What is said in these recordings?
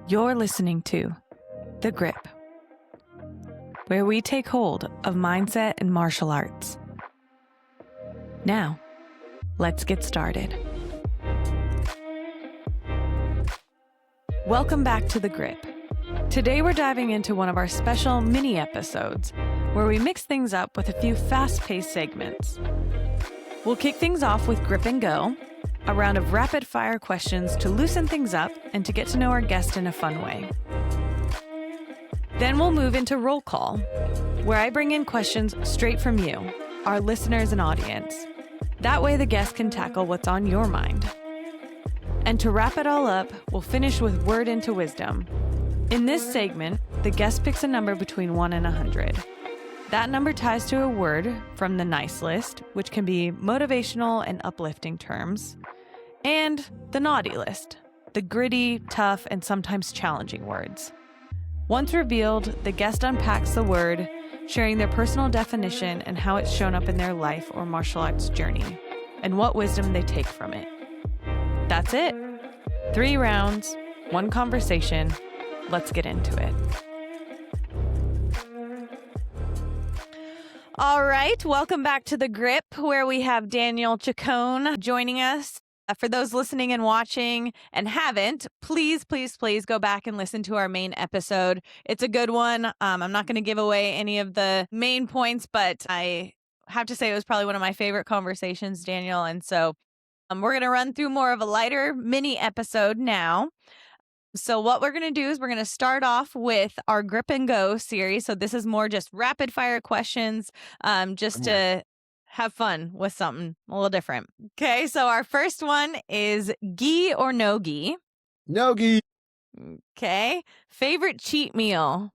You're listening to The Grip, where we take hold of mindset and martial arts. Now, let's get started. Welcome back to The Grip. Today we're diving into one of our special mini episodes where we mix things up with a few fast-paced segments. We'll kick things off with Grip and Go, a round of rapid-fire questions to loosen things up and to get to know our guest in a fun way. Then we'll move into Roll Call, where I bring in questions straight from you, our listeners and audience. That way the guest can tackle what's on your mind. And to wrap it all up, we'll finish with Word into Wisdom. In this segment, the guest picks a number between 1 and 100. That number ties to a word from the nice list, which can be motivational and uplifting terms, and the naughty list, the gritty, tough, and sometimes challenging words. Once revealed, the guest unpacks the word, sharing their personal definition and how it's shown up in their life or martial arts journey, and what wisdom they take from it. That's it. 3 rounds, 1 conversation. Let's get into it. All right, welcome back to The Grip, where we have Daniel Chacon joining us. For those listening and watching and haven't, please go back and listen to our main episode. It's a good one. I'm not going to give away any of the main points, but I have to say it was probably one of my favorite conversations, Daniel. And so we're going to run through more of a lighter mini episode now. So what we're going to do is we're going to start off with our Grip and Go series. So this is more just rapid fire questions, just to have fun with something a little different. Okay, so our first one is gi or no gi? No gi. Okay. Favorite cheat meal?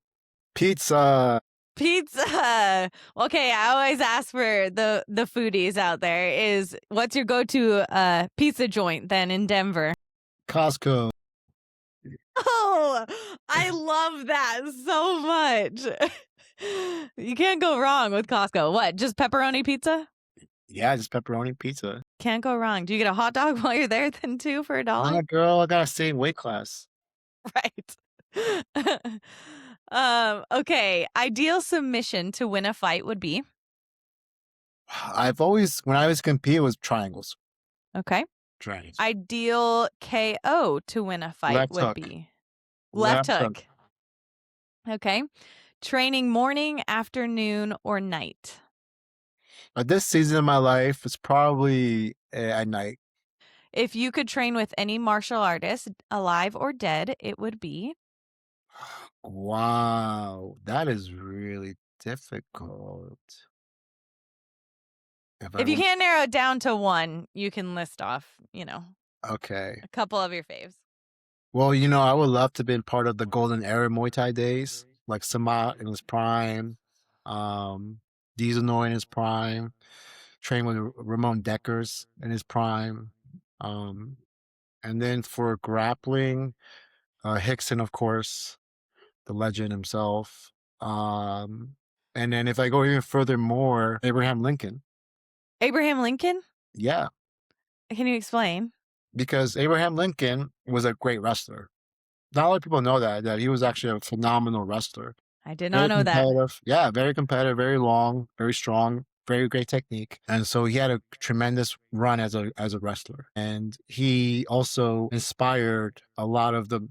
Pizza. Pizza. Okay, I always ask for the foodies out there is what's your go-to pizza joint then in Denver? Costco. Oh, I love that so much. You can't go wrong with Costco. What, just pepperoni pizza? Yeah, just pepperoni pizza. Can't go wrong. Do you get a hot dog while you're there then too for $1? Nah, girl, I gotta stay in weight class. Right. Okay. Ideal submission to win a fight would be? When I was compete, it was triangles. Okay. Triangles. Ideal KO to win a fight Left would hook. be? Left hook. Okay. Training morning, afternoon, or night? At this season of my life, it's probably at night. If you could train with any martial artist, alive or dead, it would be? Wow, that is really difficult. If you can't narrow it down to one, you can list off, Okay. a couple of your faves. Well, I would love to have been part of the golden era Muay Thai days, like Samat in his prime, Diesel in his prime, trained with Ramon Deckers in his prime. And then for grappling, Hickson, of course, the legend himself. And then if I go even further more, Abraham Lincoln. Abraham Lincoln? Yeah. Can you explain? Because Abraham Lincoln was a great wrestler. Not a lot of people know that he was actually a phenomenal wrestler. I did not know that. Yeah, very competitive, very long, very strong, very great technique. And so he had a tremendous run as a wrestler. And he also inspired a lot of the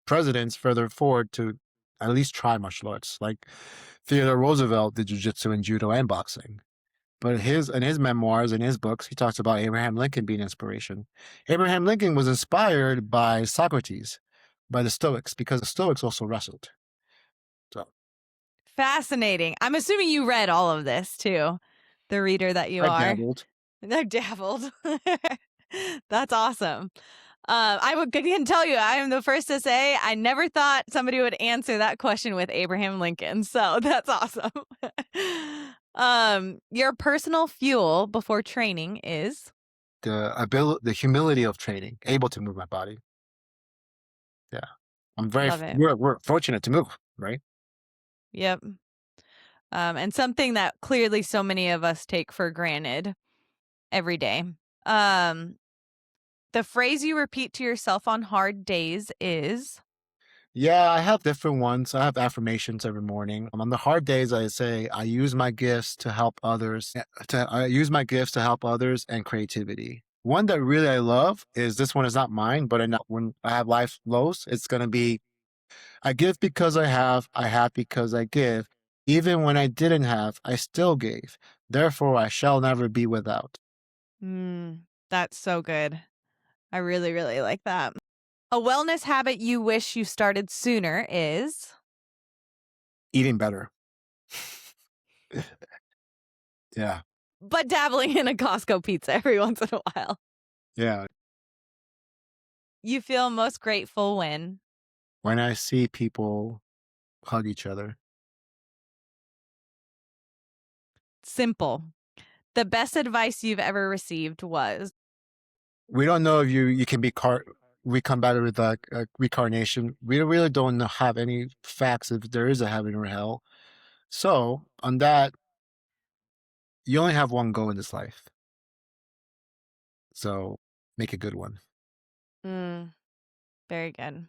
presidents further forward to at least try martial arts. Like Theodore Roosevelt did jiu-jitsu and judo and boxing. But in his memoirs, in his books, he talks about Abraham Lincoln being inspiration. Abraham Lincoln was inspired by Socrates, by the Stoics, because the Stoics also wrestled. So Fascinating. I'm assuming you read all of this too, the reader that you are. I dabbled. That's awesome. I can tell you, I am the first to say I never thought somebody would answer that question with Abraham Lincoln. So that's awesome. Your personal fuel before training is? The humility of training, able to move my body. Yeah. We're fortunate to move, right? Yep. And something that clearly so many of us take for granted every day. The phrase you repeat to yourself on hard days is? Yeah, I have different ones. I have affirmations every morning. On the hard days, I say I use my gifts to help others. I use my gifts to help others and creativity. One that really I love is this one is not mine, but when I have life lows, it's gonna be I give because I have because I give. Even when I didn't have, I still gave. Therefore, I shall never be without. That's so good. I really, really like that. A wellness habit you wish you started sooner is? Eating better. Yeah. But dabbling in a Costco pizza every once in a while. Yeah. You feel most grateful when? When I see people hug each other. Simple. The best advice you've ever received was? We don't know if you can be recombated with reincarnation. We really don't have any facts if there is a heaven or hell. So on that, you only have one go in this life. So make a good one. Very good.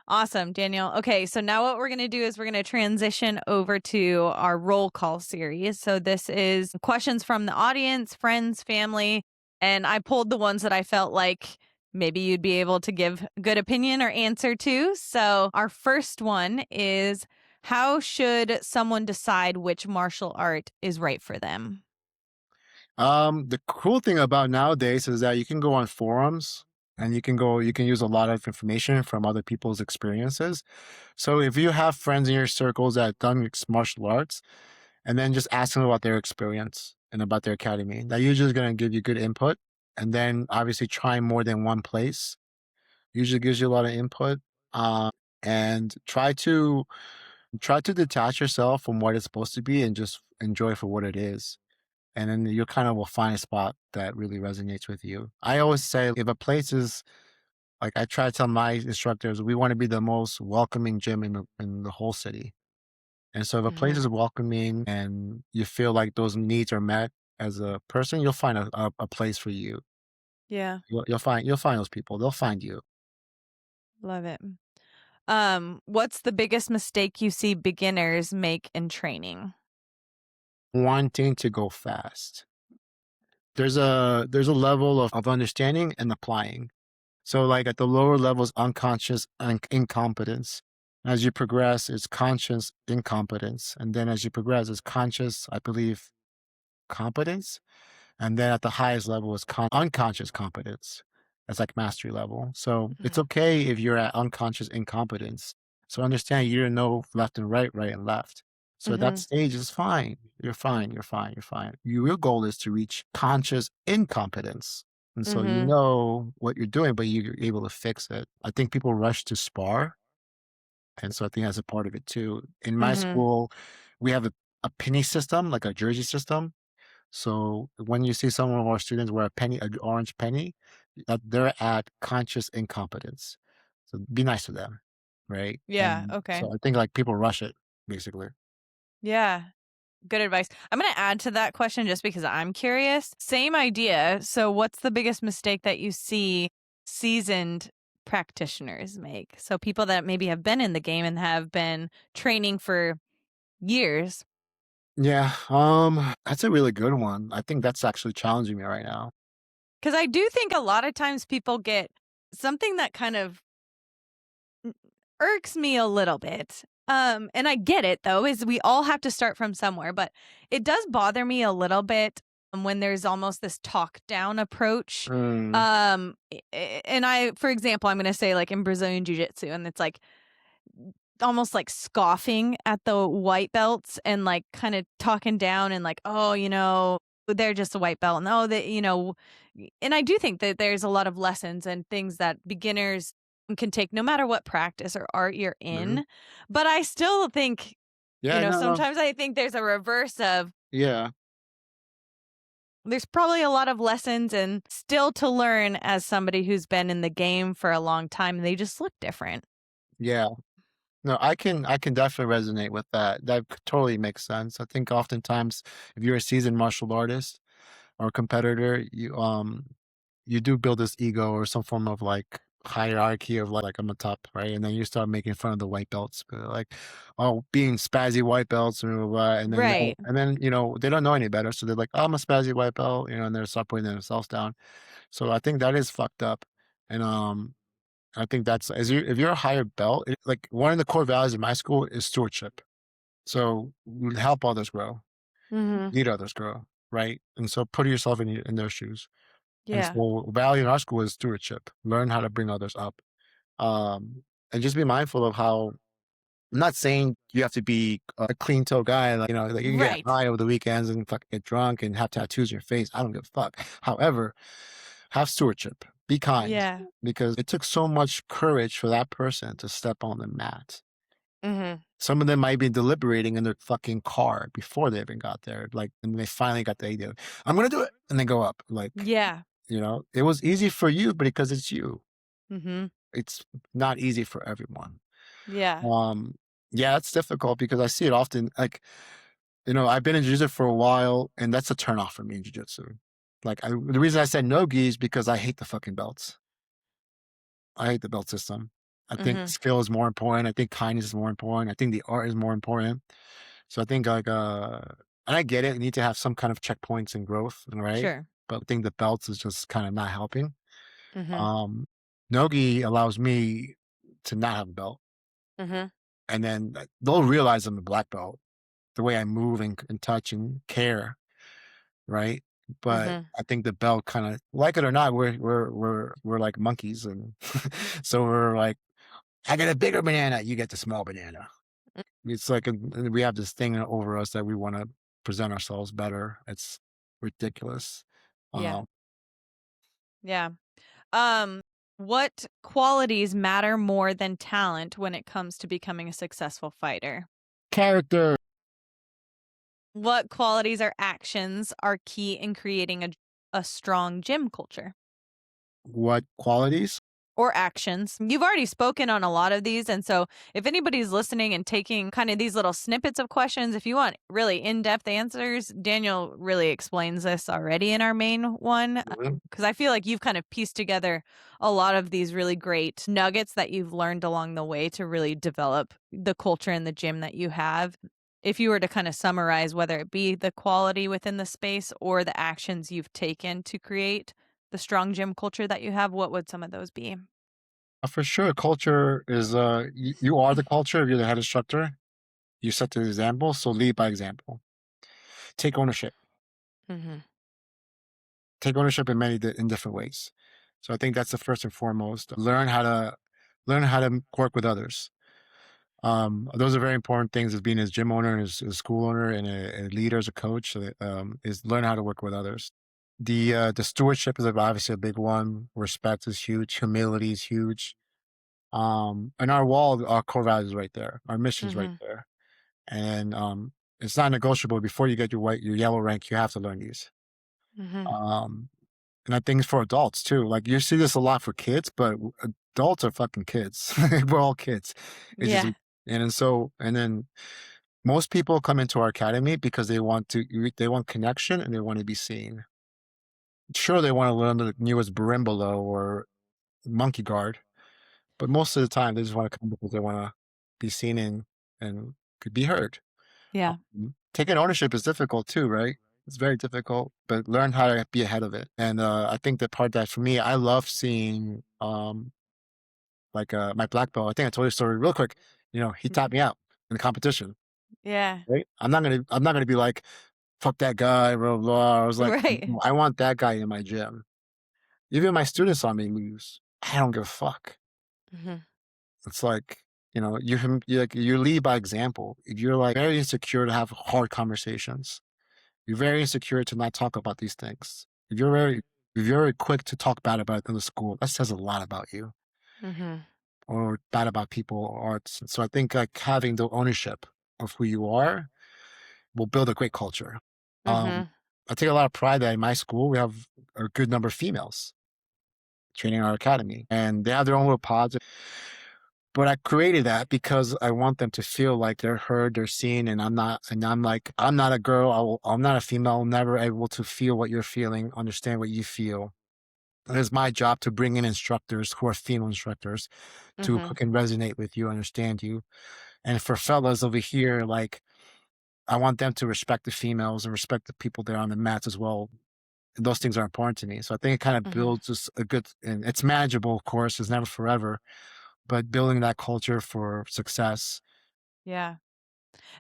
Awesome, Daniel. Okay, so now what we're going to do is we're going to transition over to our roll call series. So this is questions from the audience, friends, family, and I pulled the ones that I felt like maybe you'd be able to give a good opinion or answer to. So our first one is, how should someone decide which martial art is right for them? The cool thing about nowadays is that you can go on forums and you can use a lot of information from other people's experiences. So if you have friends in your circles that have done martial arts, and then just ask them about their experience and about their academy, that usually is going to give you good input. And then obviously trying more than one place usually gives you a lot of input. And try to detach yourself from what it's supposed to be and just enjoy for what it is. And then you kind of will find a spot that really resonates with you. I always say if a place is like I try to tell my instructors, we want to be the most welcoming gym in the whole city. And so if a place is welcoming and you feel like those needs are met as a person, you'll find a place for you. Yeah, You'll find those people. They'll find you. love it. What's the biggest mistake you see beginners make in training? Wanting to go fast. There's a level of understanding and applying. So like at the lower levels, unconscious incompetence. As you progress, it's conscious incompetence. And then as you progress, it's conscious, I believe, competence. And then at the highest level is unconscious competence. That's like mastery level. So it's okay if you're at unconscious incompetence. So understand you don't know left and right, right and left. So that stage is fine. You're fine. You're fine. You're fine. Your goal is to reach conscious incompetence. And so you know what you're doing, but you're able to fix it. I think people rush to spar. And so I think that's a part of it too. In my school, we have a penny system, like a jersey system. So when you see some of our students wear an orange penny, they're at conscious incompetence. So be nice to them, right? Yeah, And okay. so I think like people rush it, basically. Yeah, good advice. I'm going to add to that question just because I'm curious. Same idea. So, what's the biggest mistake that you see seasoned practitioners make? So, people that maybe have been in the game and have been training for years. Yeah, that's a really good one. I think that's actually challenging me right now. Because I do think a lot of times people get something that kind of irks me a little bit. And I get it though, is we all have to start from somewhere, but it does bother me a little bit when there's almost this talk down approach. Mm, And I, for example, I'm going to say like in Brazilian Jiu Jitsu, and it's like almost like scoffing at the white belts and like kind of talking down and like, oh, they're just a white belt. And oh, and I do think that there's a lot of lessons and things that beginners can take no matter what practice or art you're mhm. in. But I still think, Yeah, no, no. sometimes I think there's a reverse of Yeah, there's probably a lot of lessons and still to learn as somebody who's been in the game for a long time. And they just look different. yeah. No, I can definitely resonate with that. That totally makes sense. I think oftentimes if you're a seasoned martial artist or competitor, you do build this ego or some form of like hierarchy of like I'm a top, right? And then you start making fun of the white belts, like, oh, being spazzy white belts, and blah, blah, blah. And then Right. they don't know any better, so they're like, oh, I'm a spazzy white belt, and they start putting themselves down. So I think that is fucked up, and I think that's as you if you're a higher belt, like one of the core values of my school is stewardship. So help others grow, Mhm. lead others grow, right? And so put yourself in their shoes. And Yeah. so value in our school is stewardship. Learn how to bring others up. Um, and just be mindful of how I'm not saying you have to be a clean toe guy, like, like you can get Right. high over the weekends and fucking get drunk and have tattoos on your face. I don't give a fuck. However, have stewardship. Be kind Yeah. because it took so much courage for that person to step on the mat. Mhm. Some of them might be deliberating in their fucking car before they even got there. Like, and they finally got the idea. I'm gonna do it, and they go up. Like, Yeah. it was easy for you, but because it's you, Mhm. it's not easy for everyone. Yeah. Um, yeah, it's difficult because I see it often. Like, I've been in jiu-jitsu for a while, and that's a turnoff for me in jiu-jitsu. Like, the reason I said no gi is because I hate the fucking belts. I hate the belt system. I think Mhm. skill is more important. I think kindness is more important. I think the art is more important. So I think like and I get it, you need to have some kind of checkpoints and growth, right? Sure. But I think the belts is just kind of not helping. Mhm. Um Nogi allows me to not have a belt. Mhm. And then they'll realize I'm a black belt, the way I move and touch and care, right? But Mhm. I think the belt kind of like it or not, we're like monkeys, and so we're like, I get a bigger banana, you get the small banana. It's like we have this thing over us that we want to present ourselves better. It's ridiculous. Yeah. Um, Yeah. Um, what qualities matter more than talent when it comes to becoming a successful fighter? Character. What qualities or actions are key in creating a strong gym culture? What qualities? Or actions. You've already spoken on a lot of these. And so, if anybody's listening and taking kind of these little snippets of questions, if you want really in depth answers, Daniel really explains this already in our main one. Mhm. Because I feel like you've kind of pieced together a lot of these really great nuggets that you've learned along the way to really develop the culture in the gym that you have. If you were to kind of summarize whether it be the quality within the space or the actions you've taken to create the strong gym culture that you have, what would some of those be? For sure, culture is you are the culture if you're the head instructor. You set the example, so lead by example. Take ownership. Mhm. Take ownership in in different ways. So I think that's the first and foremost. Learn how to work with others. Those are very important things as being a gym owner, and as a school owner, and a leader, as a coach. So that, is learn how to work with others. The stewardship is obviously a big one. Respect is huge. Humility is huge. And our core values right there. Our mission's right Mhm. there. And it's not negotiable. Before you get your yellow rank, you have to learn these. Mhm. Um, and I think it's for adults too. Like you see this a lot for kids, but adults are fucking kids. We're all kids. It's just Yeah. and then most people come into our academy because they want connection and they want to be seen. Sure, they want to learn the newest berimbolo or monkey guard, but most of the time they just want to come because they want to be seen and could be heard. Yeah. Taking ownership is difficult too, right? It's very difficult, but learn how to be ahead of it. And I think the part that for me, I love seeing like my black belt. I think I told you a story real quick. He Mhm. tapped me out in the competition. Yeah. Right? I'm not gonna be like, fuck that guy, blah, blah. I was like, Right. "No, I want that guy in my gym. Even my students saw me lose. I don't give a fuck. Mhm. It's like, you lead by example. If you're like very insecure to have hard conversations, you're very insecure to not talk about these things. If you're very quick to talk bad about it in the school, that says a lot about you Mhm. or bad about people or arts. So I think like having the ownership of who you are will build a great culture. Um, Mhm. I take a lot of pride that in my school we have a good number of females training in our academy, and they have their own little pods. But I created that because I want them to feel like they're heard, they're seen, and I'm like, I'm not a girl, I'm not a female, I'm never able to feel what you're feeling, understand what you feel. It is my job to bring in instructors who are female instructors who Mhm. can resonate with you, understand you. And for fellas over here, like I want them to respect the females and respect the people there on the mats as well. Those things are important to me. So I think it kind of Mhm. builds just a good, and it's manageable, of course, it's never forever, but building that culture for success. Yeah.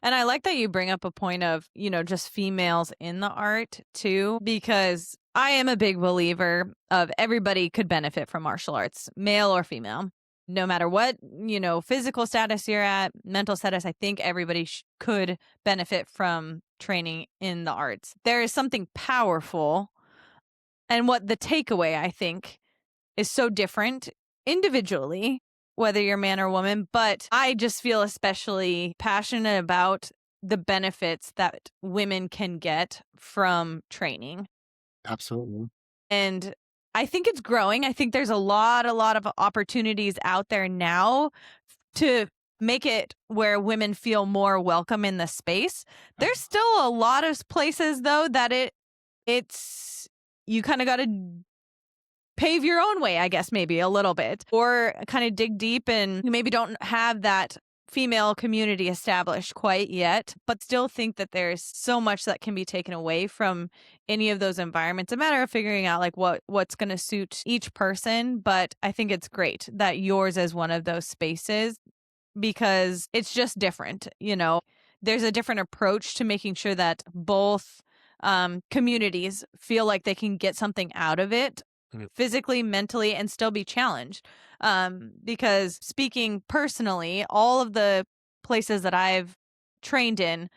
And I like that you bring up a point of, just females in the art too, because I am a big believer of everybody could benefit from martial arts, male or female. No matter what, physical status you're at, mental status, I think everybody could benefit from training in the arts. There is something powerful. And what the takeaway, I think, is so different individually, whether you're man or woman, but I just feel especially passionate about the benefits that women can get from training. Absolutely. And I think it's growing. I think there's a lot of opportunities out there now to make it where women feel more welcome in the space. There's still a lot of places though that it's you kind of got to pave your own way, I guess, maybe a little bit, or kind of dig deep and you maybe don't have that female community established quite yet, but still think that there's so much that can be taken away from any of those environments. A matter of figuring out like what's going to suit each person, but I think it's great that yours is one of those spaces because it's just different, There's a different approach to making sure that both communities feel like they can get something out of it Mm. physically, mentally, and still be challenged. Because speaking personally, all of the places that I've trained in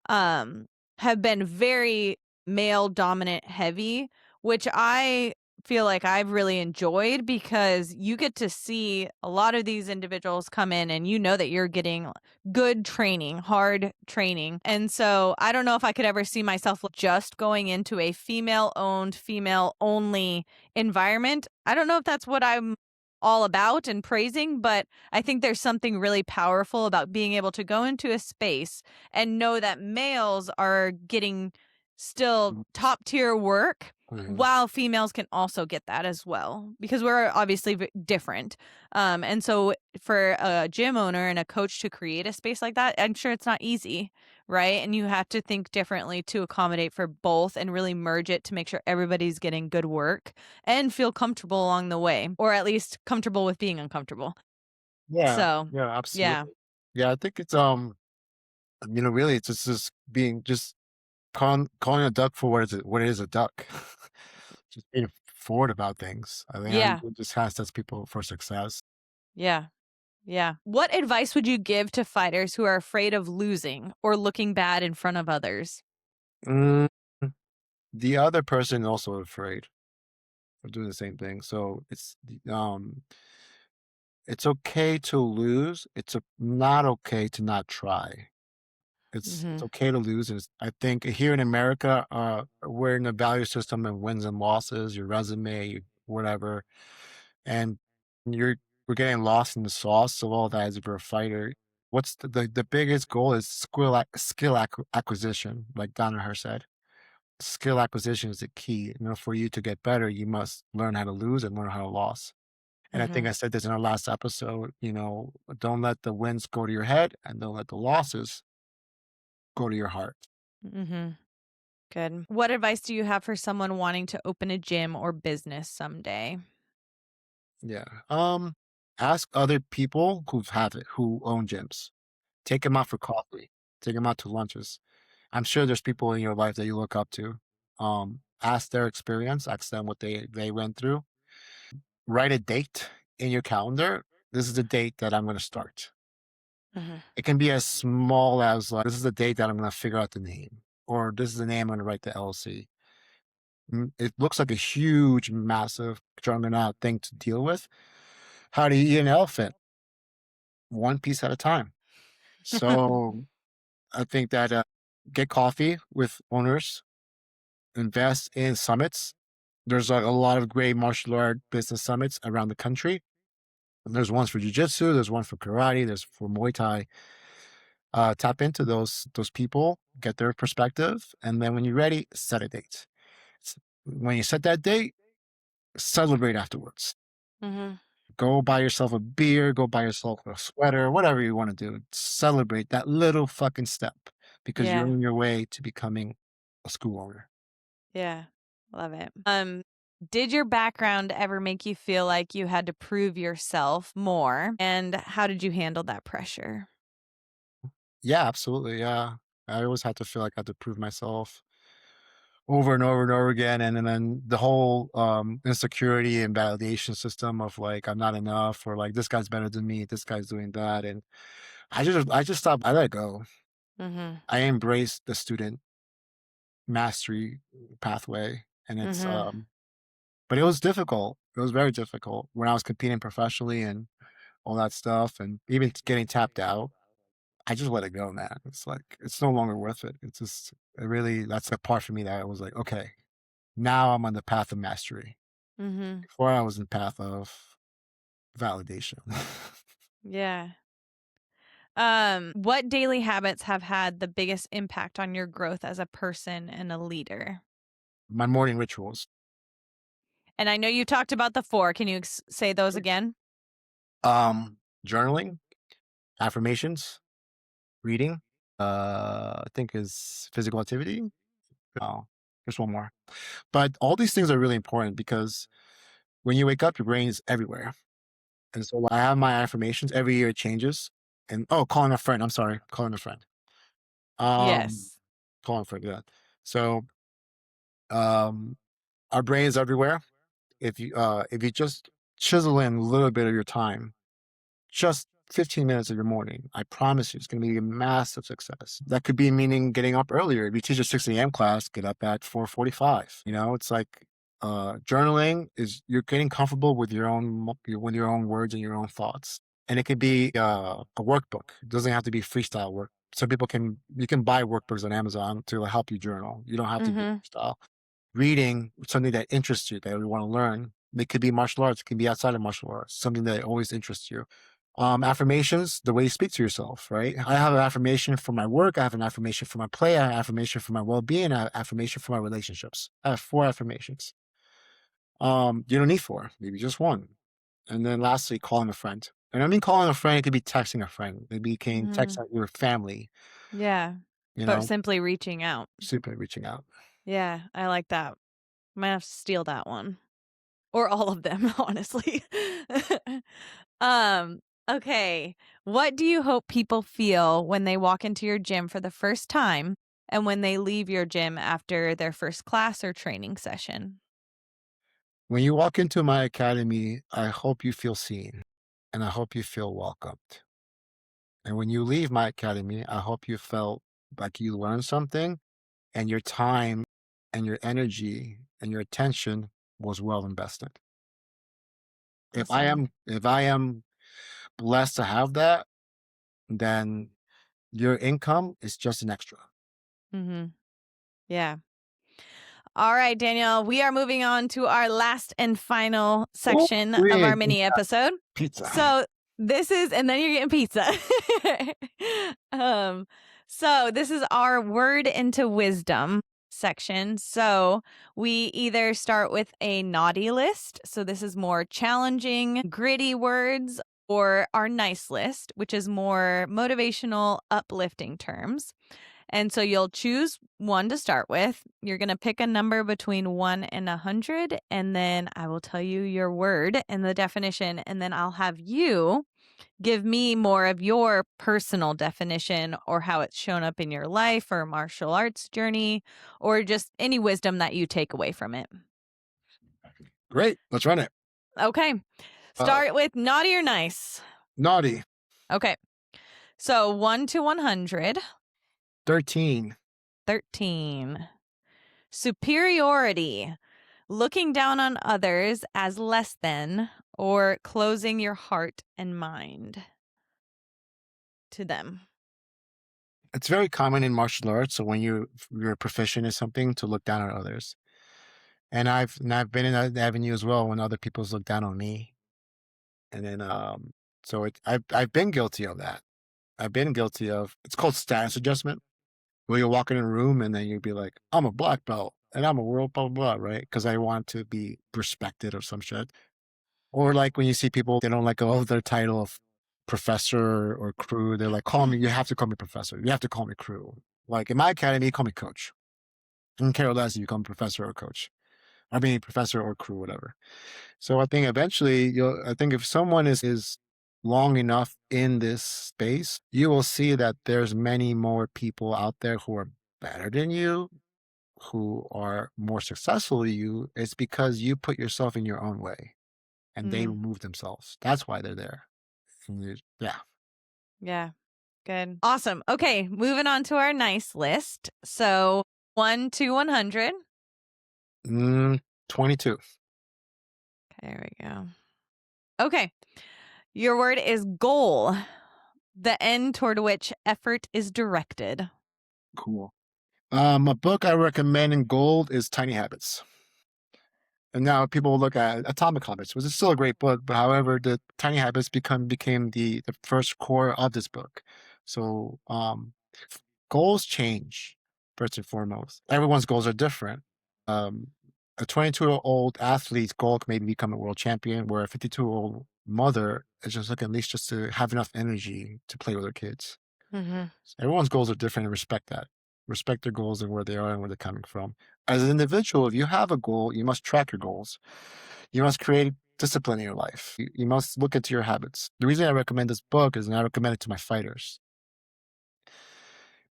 um, have been very male dominant heavy, which I feel like I've really enjoyed because you get to see a lot of these individuals come in and you know that you're getting good training, hard training. And so I don't know if I could ever see myself just going into a female owned, female only environment. I don't know if that's what I'm all about and praising, but I think there's something really powerful about being able to go into a space and know that males are getting still top tier work Mhm. while females can also get that as well because we're obviously different. And so for a gym owner and a coach to create a space like that, I'm sure it's not easy, right? And you have to think differently to accommodate for both and really merge it to make sure everybody's getting good work and feel comfortable along the way, or at least comfortable with being uncomfortable. Yeah, So, yeah, yeah. absolutely. Yeah, I think it's really it's just being just calling a duck for what it is, a duck. Just being forward about things. I think Yeah. it just kind of sets people for success. Yeah. Yeah. What advice would you give to fighters who are afraid of losing or looking bad in front of others? Mm, the other person also afraid of doing the same thing. So it's okay to lose. Not okay to not try. It's Mhm. okay to lose. I think here in America, we're in a value system of wins and losses, your resume, whatever, and you're we're getting lost in the sauce of all that as if you're a fighter. What's the biggest goal is acquisition, like Danaher said. Skill acquisition is the key. For you to get better, you must learn how to lose and learn how to lose. And I think Mhm. I said this in our last episode. Don't let the wins go to your head, and don't let the losses go to your heart. Mhm. Good. What advice do you have for someone wanting to open a gym or business someday? Yeah. Ask other people who own gyms. Take them out for coffee. Take them out to lunches. I'm sure there's people in your life that you look up to. Ask their experience. Ask them what they went through. Write a date in your calendar. This is the date that I'm going to start. Mhm. It can be as small as like, this is the date that I'm going to figure out the name, or this is the name I'm going to write the LLC. It looks like a huge, massive, juggernaut thing to deal with. How do you eat an elephant? One piece at a time. So I think that get coffee with owners, invest in summits. There's a lot of great martial art business summits around the country. And there's ones for jujitsu, there's one for karate, there's for Muay Thai. Tap into those people, get their perspective, and then when you're ready, set a date. When you set that date, celebrate afterwards. Mm-hmm. Go buy yourself a beer, go buy yourself a sweater, whatever you want to do. Celebrate that little fucking step because you're Yeah. on your way to becoming a school owner. Yeah. Love it. Did your background ever make you feel like you had to prove yourself more? And how did you handle that pressure? Yeah, absolutely. Yeah. I always had to feel like I had to prove myself over and over and over again. And then the whole insecurity and validation system of like I'm not enough or like this guy's better than me, this guy's doing that. And I just stopped, I let it go. Mm-hmm. I embraced the student mastery pathway. And it's Mm-hmm. but it was difficult. It was very difficult when I was competing professionally and all that stuff and even getting tapped out. I just let it go, man. It's like it's no longer worth it. It's just it really that's the part for me that I was like, okay, now I'm on the path of mastery. Mm-hmm. Before I was in the path of validation. Yeah. What daily habits have had the biggest impact on your growth as a person and a leader? My morning rituals. And I know you talked about the four. Can you say those again? Journaling, affirmations, reading, I think is physical activity. Oh, there's one more. But all these things are really important because when you wake up, your brain is everywhere. And so I have my affirmations every year it changes. And oh, calling a friend. I'm sorry, calling a friend. Um, Yes. calling a friend. Yeah. So um, our brain is everywhere. If you just chisel in a little bit of your time, just 15 minutes of your morning, I promise you it's going to be a massive success. That could be meaning getting up earlier. If you teach a 6 a.m. class, get up at 4:45. It's like journaling is you're getting comfortable with with your own words and your own thoughts. And it could be a workbook. It doesn't have to be freestyle work. So you can buy workbooks on Amazon to help you journal. You don't have to do Mm-hmm. freestyle. Reading something that interests you, that you want to learn. It could be martial arts. It can be outside of martial arts. Something that always interests you. Affirmations, the way you speak to yourself, right? I have an affirmation for my work. I have an affirmation for my play. I have an affirmation for my well-being. I have an affirmation for my relationships. I have 4 affirmations. You don't need 4, maybe just 1. And then lastly, calling a friend. And I mean calling a friend, it could be texting a friend. Maybe you can Mm-hmm. text out your family, Yeah. you But know, simply reaching out. super reaching out. Yeah, I like that. Might have to steal that one. Or all of them, honestly. um, okay. What do you hope people feel when they walk into your gym for the first time and when they leave your gym after their first class or training session? When you walk into my academy, I hope you feel seen and I hope you feel welcomed. And when you leave my academy, I hope you felt like you learned something and your time and your energy and your attention was well invested. Awesome. If I am blessed to have that, then your income is just an extra. Mm-hmm. Yeah. All right, Daniel, we are moving on to our last and final Oh, section of our wait, mini episode. pizza. So this is, and then you're getting pizza. um, so this is our word into wisdom section. So we either start with a naughty list. So this is more challenging, gritty words, or our nice list, which is more motivational, uplifting terms. And so you'll choose one to start with. You're going to pick a number between 1 and 100, and then I will tell you your word and the definition, and then I'll have you give me more of your personal definition or how it's shown up in your life or martial arts journey or just any wisdom that you take away from it. Great. Let's run it. Okay. Uh, Start with naughty or nice. naughty, Okay. So 1 to 100, 13, 13. Superiority. Looking down on others as less than, or closing your heart and mind to them. it's very common in martial arts. So when you're proficient in something to look down on others. And I've been in that avenue as well when other people's look down on me. And then so I've been guilty of that. I've been guilty of it's called status adjustment, where you walk in a room and then you'd be like, I'm a black belt. and I'm a world blah blah blah, right? Because I want to be respected or some shit. Or like when you see people, they don't let go of their title of professor or crew. They're like, call me. You have to call me professor. You have to call me crew. Like in my academy, you call me coach. In Carol less if you call me professor or coach. I mean, professor or crew, whatever. So I think eventually, I think if someone is long enough in this space, you will see that there's many more people out there who are better than you, who are more successful than you. It's because you put yourself in your own way and they Mm, remove themselves. That's why they're there. Yeah. yeah. Good. Awesome. Okay. Moving on to our nice list. So 1 to 100. 22. Okay, there we go. Okay. Your word is goal, the end toward which effort is directed. Cool. A book I recommend in gold is Tiny Habits. And now people will look at Atomic Habits, which is still a great book, but however, the Tiny Habits became the first core of this book. So goals change first and foremost. Everyone's goals are different. Um, a 22-year-old athlete's goal can maybe become a world champion, where a 52-year-old mother is just looking at least just to have enough energy to play with her kids. Mm-hmm. So everyone's goals are different and respect that. Respect their goals and where they are and where they're coming from. As an individual, if you have a goal, you must track your goals. You must create discipline in your life. You must look into your habits. The reason I recommend this book is, and I recommend it to my fighters,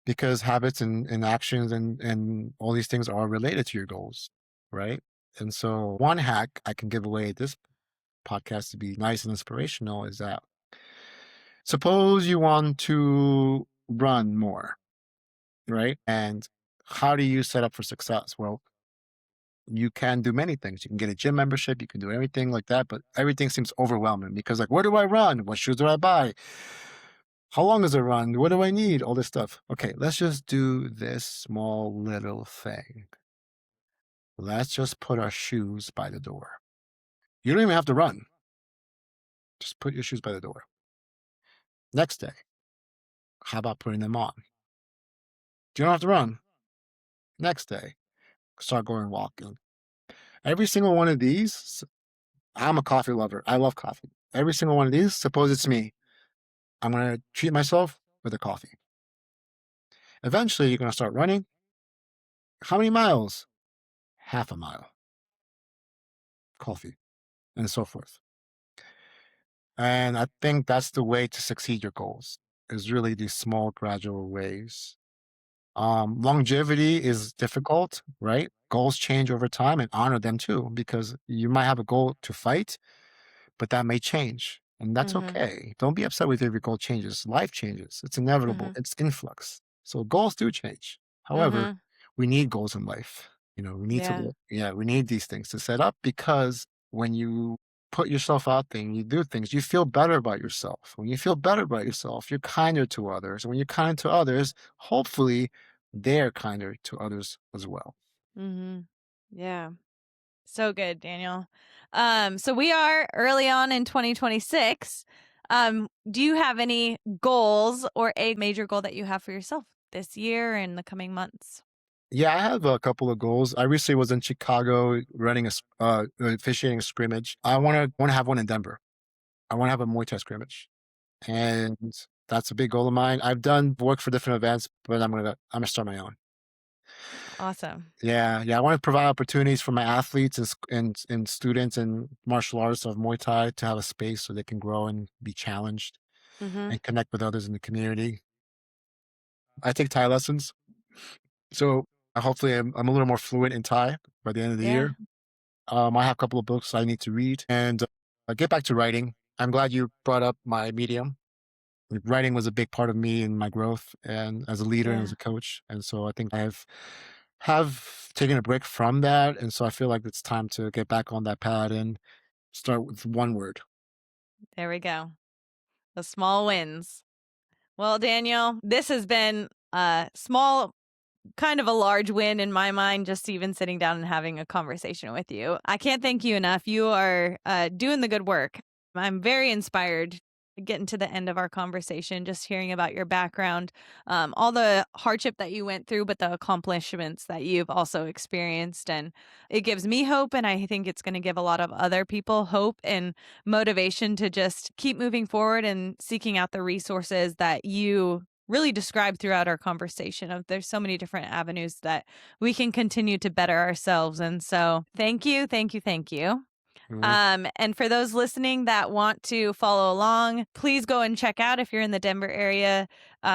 because habits and actions and all these things are related to your goals, right? And so one hack I can give away this podcast to be nice and inspirational is that suppose you want to run more, right? And how do you set up for success? Well, you can do many things. You can get a gym membership, you can do everything like that, but everything seems overwhelming because, like, where do I run? What shoes do I buy? How long is a run? What do I need? All this stuff. Okay, let's just do this small little thing. Let's just put our shoes by the door. You don't even have to run. Just put your shoes by the door. Next day, how about putting them on? You don't have to run. Next day, start going walking. Every single one of these, I'm a coffee lover. I love coffee. Every single one of these, suppose it's me. I'm going to treat myself with a coffee. Eventually, you're going to start running. How many miles? Half a mile. Coffee, and so forth. And I think that's the way to succeed your goals, is really these small, gradual ways. Longevity is difficult, right? Goals change over time, and honor them too, because you might have a goal to fight, but that may change. And that's Mm-hmm. okay. Don't be upset with if your goal changes. Life changes. It's inevitable. Mm-hmm. It's influx. So goals do change. However, Mm-hmm. we need goals in life. We need Yeah. we need these things to set up, because when you put yourself out there and you do things, you feel better about yourself. When you feel better about yourself, you're kinder to others. And when you're kind to others, hopefully they're kinder to others as well. Mm-hmm. Yeah. So good, Daniel. So we are early on in 2026. Do you have any goals or a major goal that you have for yourself this year and the coming months? Yeah, I have a couple of goals. I recently was in Chicago running officiating a scrimmage. I want to have one in Denver. I want to have a Muay Thai scrimmage, and that's a big goal of mine. I've done work for different events, but I'm gonna start my own. Awesome. Yeah, yeah. I want to provide opportunities for my athletes and students and martial artists of Muay Thai to have a space so they can grow and be challenged Mm-hmm. and connect with others in the community. I take Thai lessons, so hopefully I'm a little more fluent in Thai by the end of the Yeah. year. I have a couple of books I need to read, and get back to writing. I'm glad you brought up my medium. Like, writing was a big part of me and my growth, and as a leader and Yeah. as a coach. And so I think have taken a break from that, and so I feel like it's time to get back on that pad and start with one word. There we go. The small wins. Well, Daniel, this has been a small, kind of a large win in my mind, just even sitting down and having a conversation with you. I can't thank you enough. You are doing the good work. I'm very inspired getting to the end of our conversation, just hearing about your background, all the hardship that you went through, but the accomplishments that you've also experienced. And it gives me hope. And I think it's going to give a lot of other people hope and motivation to just keep moving forward and seeking out the resources that you really described throughout our conversation. Of there's so many different avenues that we can continue to better ourselves. And so thank you, thank you, thank you. And for those listening that want to follow along, please go and check out, if you're in the Denver area,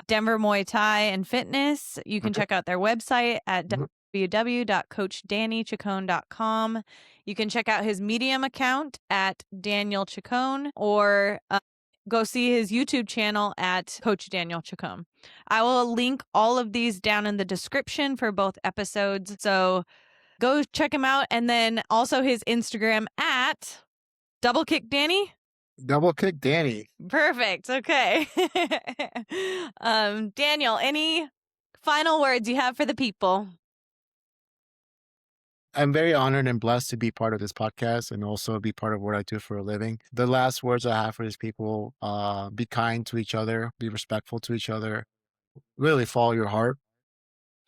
Denver Muay Thai and Fitness. You can check out their website at www.coachdannychacon.com. You can check out his Medium account at Daniel Chacon, or go see his YouTube channel at Coach Daniel Chacon. I will link all of these down in the description for both episodes. So go check him out. And then also his Instagram at Double Kick Danny. Double Kick Danny. Perfect. Okay. Daniel, any final words you have for the people? I'm very honored and blessed to be part of this podcast and also be part of what I do for a living. The last words I have for these people, be kind to each other, be respectful to each other, really follow your heart.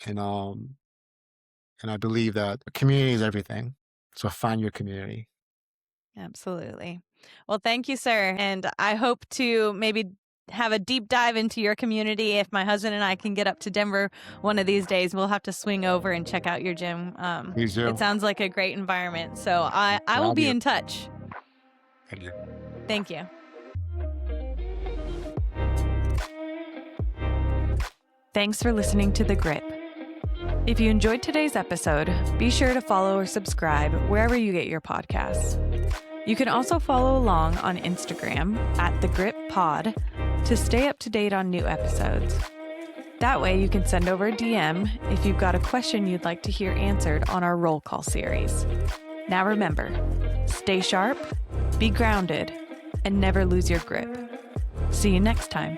And I believe that community is everything. So find your community. Absolutely. Well, thank you, sir. And I hope to maybe have a deep dive into your community. If my husband and I can get up to Denver one of these days, we'll have to swing over and check out your gym. Please do. It sounds like a great environment. So I will be in touch. Thank you. Thank you. Thanks for listening to The Grip. If you enjoyed today's episode, be sure to follow or subscribe wherever you get your podcasts. You can also follow along on Instagram at The Grip Pod to stay up to date on new episodes. That way you can send over a DM if you've got a question you'd like to hear answered on our roll call series. Now remember, stay sharp, be grounded, and never lose your grip. See you next time.